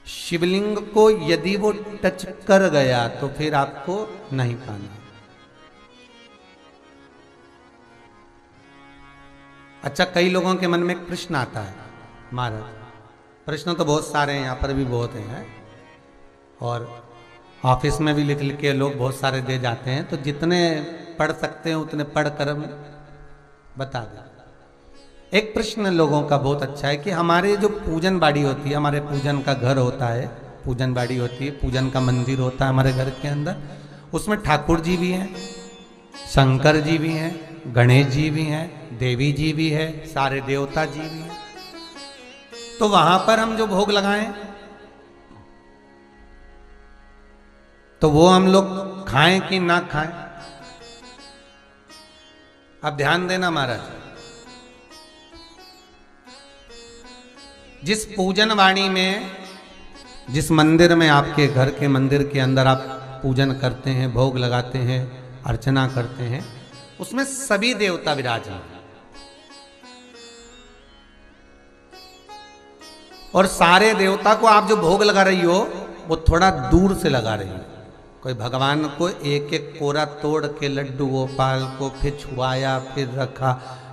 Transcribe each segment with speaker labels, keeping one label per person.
Speaker 1: शिवलिंग को यदि वो टच कर गया तो फिर आपको नहीं पाना। अच्छा, कई लोगों के मन में एक प्रश्न आता है महाराज, प्रश्न तो बहुत सारे हैं, यहाँ पर भी बहुत हैं और ऑफिस में भी लिख लिख के लोग बहुत सारे दे जाते हैं, तो जितने पढ़ सकते हैं उतने पढ़ कर बता दें। एक प्रश्न लोगों का बहुत अच्छा है कि हमारे जो पूजन बाड़ी होती है, हमारे पूजन का घर होता है, पूजन बाड़ी होती है, पूजन का मंदिर होता है हमारे घर के अंदर, उसमें ठाकुर जी भी हैं, शंकर जी भी हैं, गणेश जी भी हैं, देवी जी भी है, सारे देवता जी भी हैं। तो वहां पर हम जो भोग लगाएं तो वो हम लोग खाएं कि ना खाएं? अब ध्यान देना महाराज, जिस पूजन वाणी में, जिस मंदिर में, आपके घर के मंदिर के अंदर आप पूजन करते हैं, भोग लगाते हैं, अर्चना करते हैं, उसमें सभी देवता विराजमान हैं और सारे देवता को आप जो भोग लगा रही हो वो थोड़ा दूर से लगा रही हो। कोई भगवान को एक एक कोरा तोड़ के लड्डू गोपाल को फिर छुआया, फिर रखा,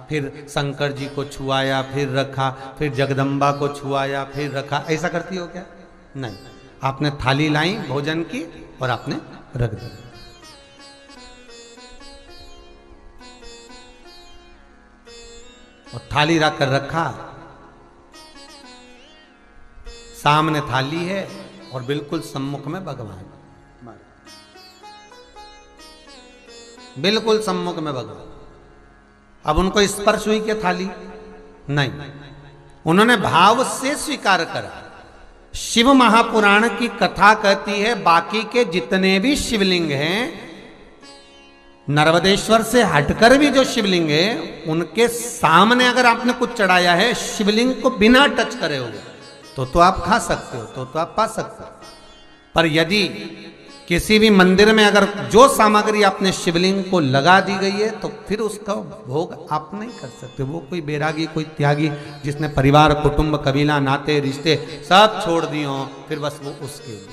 Speaker 1: फिर शंकर जी को छुआया, फिर रखा, फिर जगदम्बा को छुआया, फिर रखा, ऐसा करती हो क्या? नहीं, आपने थाली लाई भोजन की और आपने रख दी। और थाली रख कर रखा, सामने थाली है और बिल्कुल सम्मुख में भगवान, बिल्कुल सम्मुख में भगवान। अब उनको स्पर्श हुई क्या थाली? नहीं, उन्होंने भाव से स्वीकार करा। शिव महापुराण की कथा कहती है बाकी के जितने भी शिवलिंग हैं, नर्मदेश्वर से हटकर भी जो शिवलिंग है, उनके सामने अगर आपने कुछ चढ़ाया है शिवलिंग को बिना टच करे हुए, तो आप खा सकते हो, तो आप पा सकते हो। पर यदि किसी भी मंदिर में अगर जो सामग्री आपने शिवलिंग को लगा दी गई है तो फिर उसका भोग आप नहीं कर सकते। वो कोई बैरागी, कोई त्यागी जिसने परिवार, कुटुंब, कबीला, नाते, रिश्ते सब छोड़ दिए हों, फिर बस वो उसके लिए